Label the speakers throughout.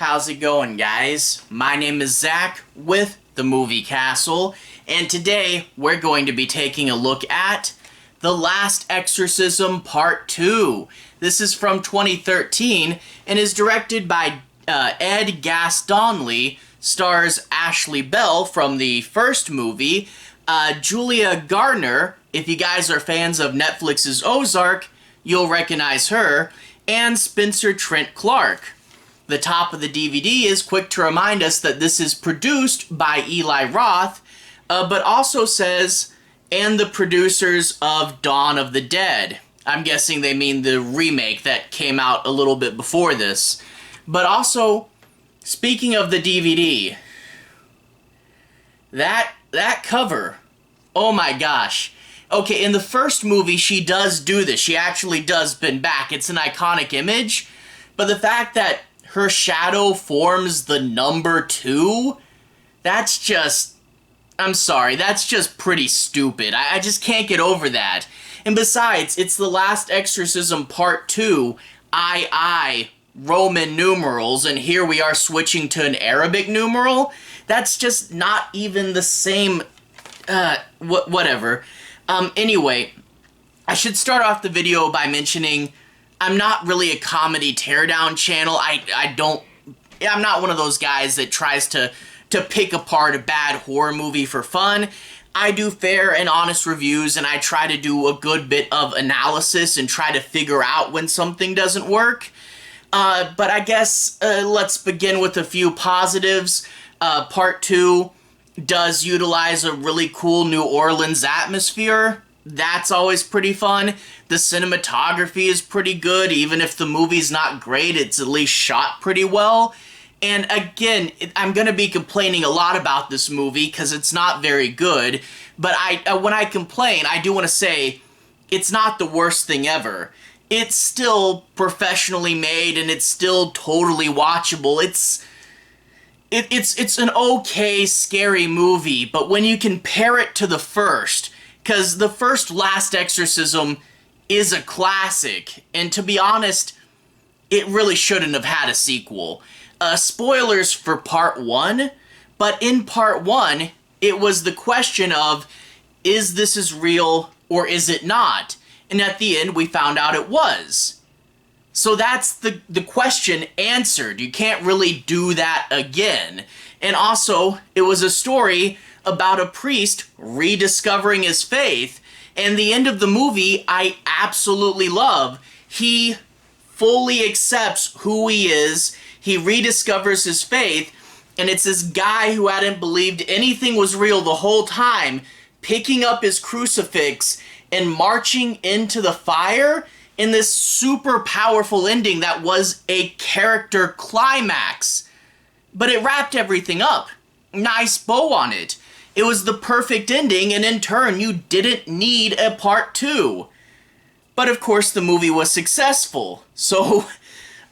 Speaker 1: How's it going, guys? My name is Zach with the Movie Castle, and today we're going to be taking a look at The Last Exorcism Part II. This is from 2013 and is directed by Ed Gass-Donnelly, stars Ashley Bell from the first movie, Julia Garner. If you guys are fans of Netflix's Ozark, you'll recognize her, and Spencer Trent Clark. The top of the DVD is quick to remind us that this is produced by Eli Roth, but also says, and the producers of Dawn of the Dead. I'm guessing they mean the remake that came out a little bit before this. But also, speaking of the DVD, that cover, oh my gosh. Okay, in the first movie, she does do this. She actually does bend back. It's an iconic image. But the fact that her shadow forms the number 2, that's just, I'm sorry, that's just pretty stupid. I just can't get over that. And besides, it's The Last Exorcism Part II, I, Roman numerals, and here we are switching to an Arabic numeral. That's just not even the same, whatever. Anyway, I should start off the video by mentioning I'm not really a comedy teardown channel. I'm not one of those guys that tries to pick apart a bad horror movie for fun. I do fair and honest reviews, and I try to do a good bit of analysis and try to figure out when something doesn't work. But I guess let's begin with a few positives. Part 2 does utilize a really cool New Orleans atmosphere. That's always pretty fun. The cinematography is pretty good. Even if the movie's not great, it's at least shot pretty well. And again, I'm going to be complaining a lot about this movie because it's not very good. But when I complain, I do want to say it's not the worst thing ever. It's still professionally made and it's still totally watchable. It's an okay, scary movie, but when you compare it to the first, because the first Last Exorcism is a classic, and to be honest, it really shouldn't have had a sequel. Spoilers for Part 1, but in Part 1, it was the question of, is this as real or is it not? And at the end, we found out it was. So that's the question answered. You can't really do that again. And also, it was a story about a priest rediscovering his faith, and the end of the movie I absolutely love. He fully accepts who he is, he rediscovers his faith, and it's this guy who hadn't believed anything was real the whole time, picking up his crucifix and marching into the fire in this super powerful ending that was a character climax. But it wrapped everything up. Nice bow on it. It was the perfect ending, and in turn, you didn't need a part 2. But of course, the movie was successful. So,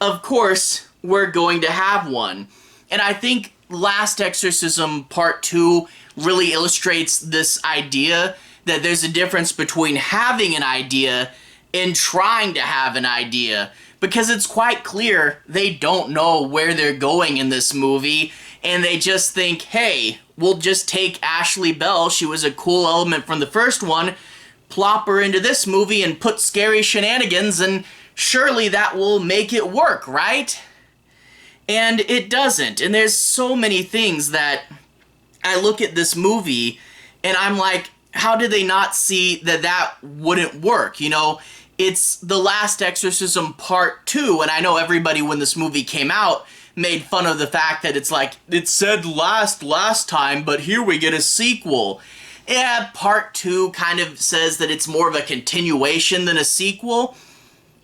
Speaker 1: of course, we're going to have one. And I think Last Exorcism Part 2 really illustrates this idea that there's a difference between having an idea and trying to have an idea. Because it's quite clear they don't know where they're going in this movie, and they just think, hey, we'll just take Ashley Bell, she was a cool element from the first one, plop her into this movie and put scary shenanigans, and surely that will make it work, right? And it doesn't. And there's so many things that I look at this movie and I'm like, how did they not see that that wouldn't work? You know, it's The Last Exorcism Part 2, and I know everybody when this movie came out made fun of the fact that it's like, it said last time, but here we get a sequel. Yeah, Part 2 kind of says that it's more of a continuation than a sequel,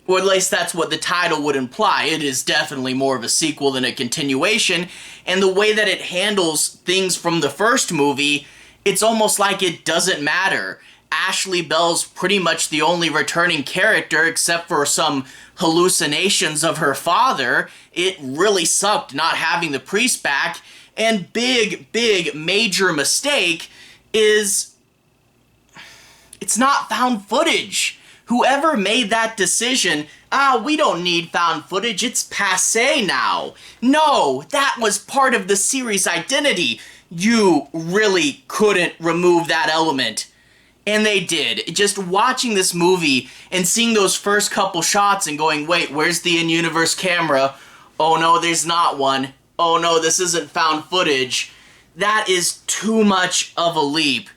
Speaker 1: or at least that's what the title would imply. It is definitely more of a sequel than a continuation, and the way that it handles things from the first movie, it's almost like it doesn't matter. Ashley Bell's pretty much the only returning character except for some hallucinations of her father. It really sucked not having the priest back. And big major mistake is it's not found footage. Whoever made that decision, we don't need found footage, it's passé now. No, that was part of the series' identity. You really couldn't remove that element. And they did. Just watching this movie and seeing those first couple shots and going, wait, where's the in-universe camera? Oh no, there's not one. Oh no, this isn't found footage. That is too much of a leap.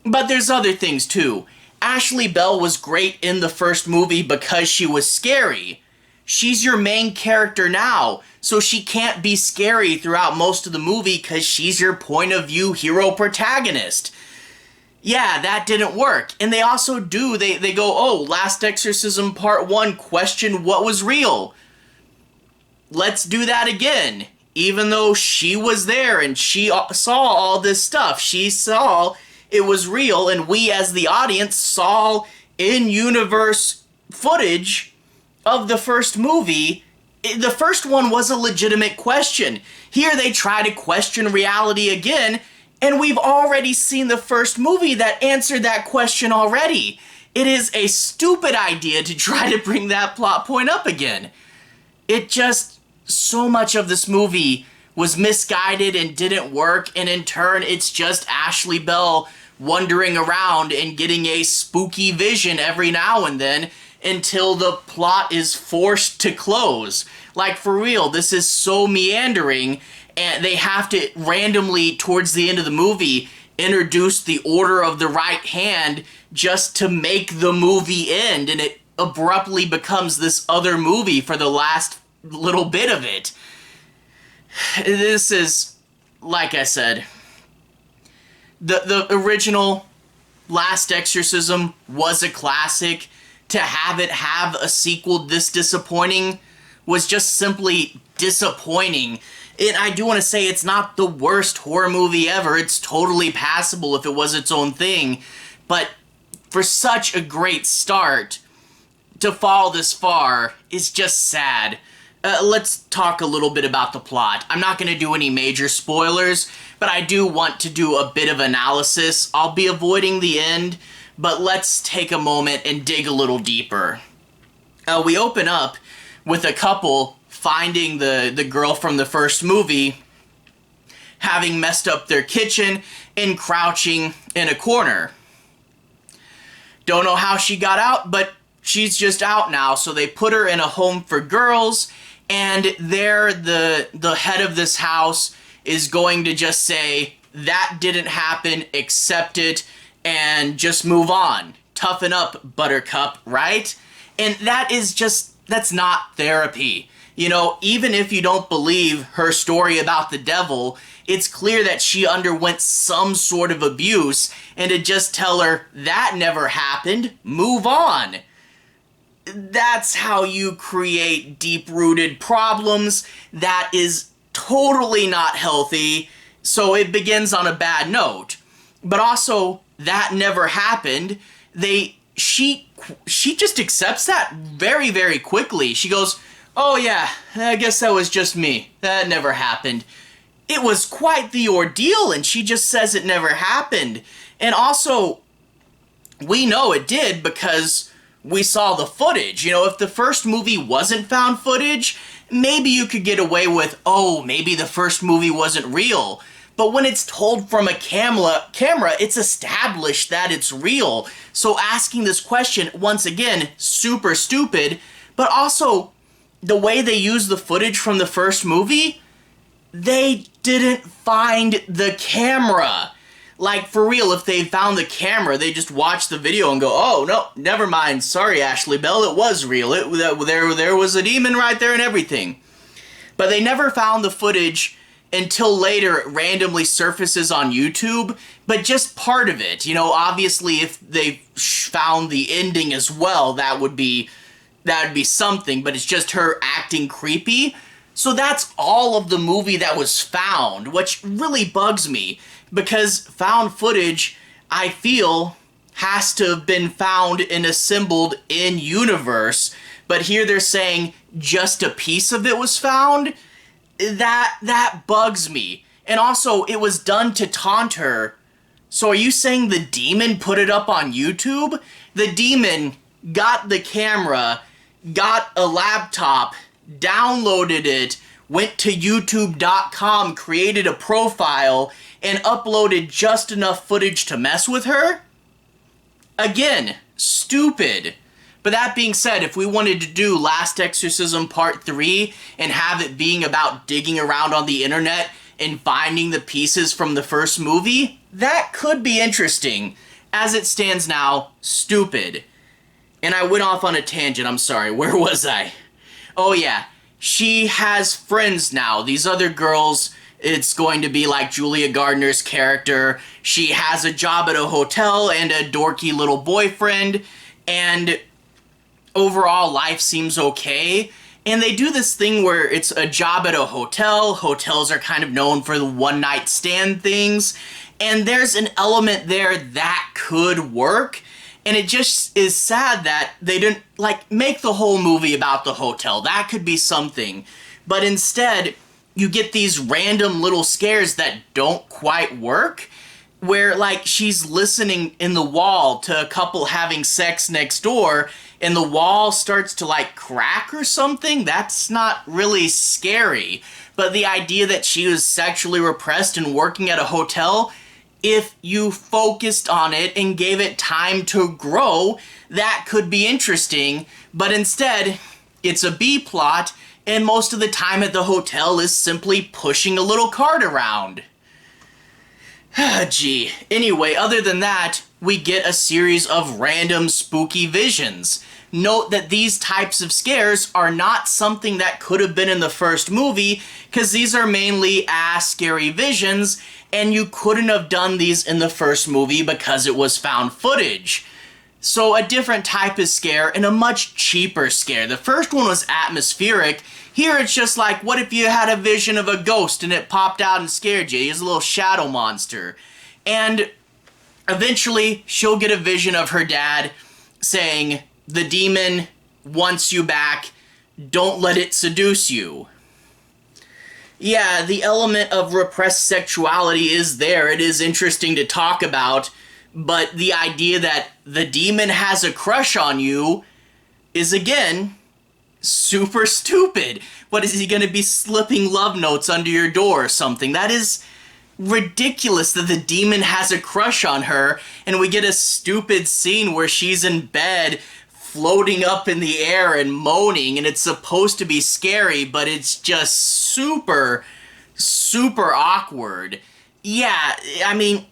Speaker 1: But there's other things too. Ashley Bell was great in the first movie because she was scary. She's your main character now, so she can't be scary throughout most of the movie because she's your point of view hero protagonist. Yeah, that didn't work. And they also do, they go, oh, Last Exorcism Part I, question what was real. Let's do that again. Even though she was there and she saw all this stuff, she saw it was real, and we as the audience saw in-universe footage of the first movie. The first one was a legitimate question. Here they try to question reality again, and we've already seen the first movie that answered that question already. It is a stupid idea to try to bring that plot point up again. So much of this movie was misguided and didn't work, and in turn, it's just Ashley Bell wandering around and getting a spooky vision every now and then until the plot is forced to close. Like, for real, this is so meandering, and they have to randomly, towards the end of the movie, introduce the Order of the Right Hand just to make the movie end, and it abruptly becomes this other movie for the last little bit of it. This is, like I said, the original Last Exorcism was a classic. To have it have a sequel this disappointing was just simply disappointing. And I do want to say it's not the worst horror movie ever. It's totally passable if it was its own thing. But for such a great start, to fall this far is just sad. Let's talk a little bit about the plot. I'm not going to do any major spoilers, but I do want to do a bit of analysis. I'll be avoiding the end, but let's take a moment and dig a little deeper. We open up with a couple finding the girl from the first movie having messed up their kitchen and crouching in a corner. Don't know how she got out, but she's just out now, so they put her in a home for girls, and there the head of this house is going to just say, that didn't happen, accept it, and just move on. Toughen up, Buttercup, right? And that's not therapy. You know, even if you don't believe her story about the devil, it's clear that she underwent some sort of abuse, and to just tell her, that never happened, move on. That's how you create deep-rooted problems. That is totally not healthy, so it begins on a bad note. But also, that never happened. She just accepts that very, very quickly. She goes, oh yeah, I guess that was just me. That never happened. It was quite the ordeal, and she just says it never happened. And also, we know it did because we saw the footage. You know, if the first movie wasn't found footage, maybe you could get away with, oh, maybe the first movie wasn't real. But when it's told from a camera, it's established that it's real. So asking this question, once again, super stupid. But also, the way they use the footage from the first movie, they didn't find the camera. Like, for real, if they found the camera, they just watch the video and go, oh, no, never mind. Sorry, Ashley Bell, it was real. There was a demon right there and everything. But they never found the footage until later it randomly surfaces on YouTube, but just part of it. You know, obviously, if they found the ending as well, that would be something, but it's just her acting creepy. So that's all of the movie that was found, which really bugs me, because found footage, I feel, has to have been found and assembled in universe, but here they're saying just a piece of it was found. That bugs me. And also, it was done to taunt her. So are you saying the demon put it up on YouTube? The demon got the camera, got a laptop, downloaded it, went to youtube.com, created a profile, and uploaded just enough footage to mess with her? Again, stupid. But that being said, if we wanted to do Last Exorcism Part III and have it being about digging around on the internet and finding the pieces from the first movie, that could be interesting. As it stands now, stupid. And I went off on a tangent, I'm sorry, where was I? Oh yeah, she has friends now. These other girls, it's going to be like Julia Gardner's character. She has a job at a hotel and a dorky little boyfriend, and overall life seems okay. And they do this thing where it's a job at a hotel. Hotels are kind of known for the one-night stand things, and there's an element there that could work. And it just is sad that they didn't, like, make the whole movie about the hotel. That could be something. But instead, you get these random little scares that don't quite work, where, like, she's listening in the wall to a couple having sex next door, and the wall starts to, like, crack or something. That's not really scary. But the idea that she was sexually repressed and working at a hotel, if you focused on it and gave it time to grow, that could be interesting. But instead, it's a B plot, and most of the time at the hotel is simply pushing a little cart around. Gee. Anyway, other than that, we get a series of random spooky visions. Note that these types of scares are not something that could have been in the first movie, because these are mainly scary visions, and you couldn't have done these in the first movie because it was found footage. So a different type of scare and a much cheaper scare. The first one was atmospheric. Here it's just like, what if you had a vision of a ghost and it popped out and scared you? He's a little shadow monster. And eventually she'll get a vision of her dad saying, the demon wants you back, don't let it seduce you. Yeah, the element of repressed sexuality is there. It is interesting to talk about, but the idea that the demon has a crush on you is, again, super stupid. What, is he going to be slipping love notes under your door or something? That is ridiculous that the demon has a crush on her, and we get a stupid scene where she's in bed floating up in the air and moaning, and it's supposed to be scary, but it's just super, super awkward. Yeah, I mean,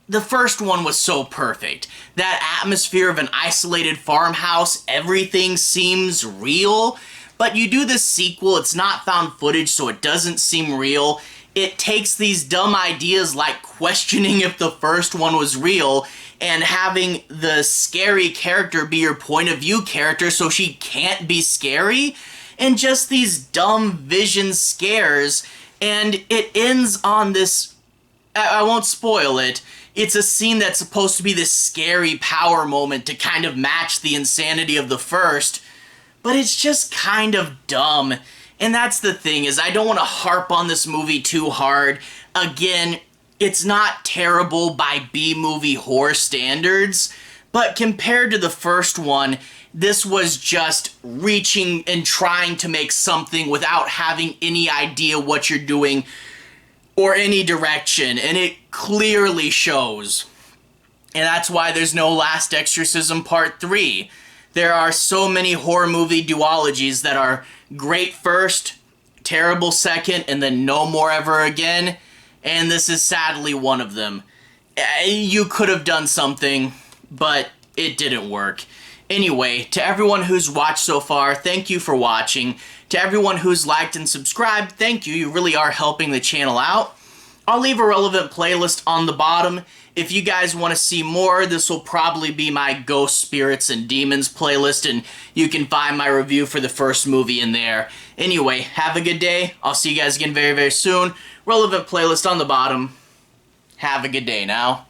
Speaker 1: the first one was so perfect. That atmosphere of an isolated farmhouse, everything seems real, but you do the sequel, it's not found footage, so it doesn't seem real. It takes these dumb ideas like questioning if the first one was real and having the scary character be your point of view character so she can't be scary, and just these dumb vision scares, and it ends on this, I won't spoil it, it's a scene that's supposed to be this scary power moment to kind of match the insanity of the first, but it's just kind of dumb. And that's the thing, is I don't want to harp on this movie too hard. Again, it's not terrible by B-movie horror standards, but compared to the first one, this was just reaching and trying to make something without having any idea what you're doing or any direction, and it clearly shows. And that's why there's no Last Exorcism Part III. There are so many horror movie duologies that are great first, terrible second, and then no more ever again. And this is sadly one of them. You could have done something, but it didn't work. Anyway, to everyone who's watched so far, thank you for watching. To everyone who's liked and subscribed, thank you. You really are helping the channel out. I'll leave a relevant playlist on the bottom. If you guys want to see more, this will probably be my Ghost, Spirits, and Demons playlist, and you can find my review for the first movie in there. Anyway, have a good day. I'll see you guys again very, very soon. Relevant playlist on the bottom. Have a good day now.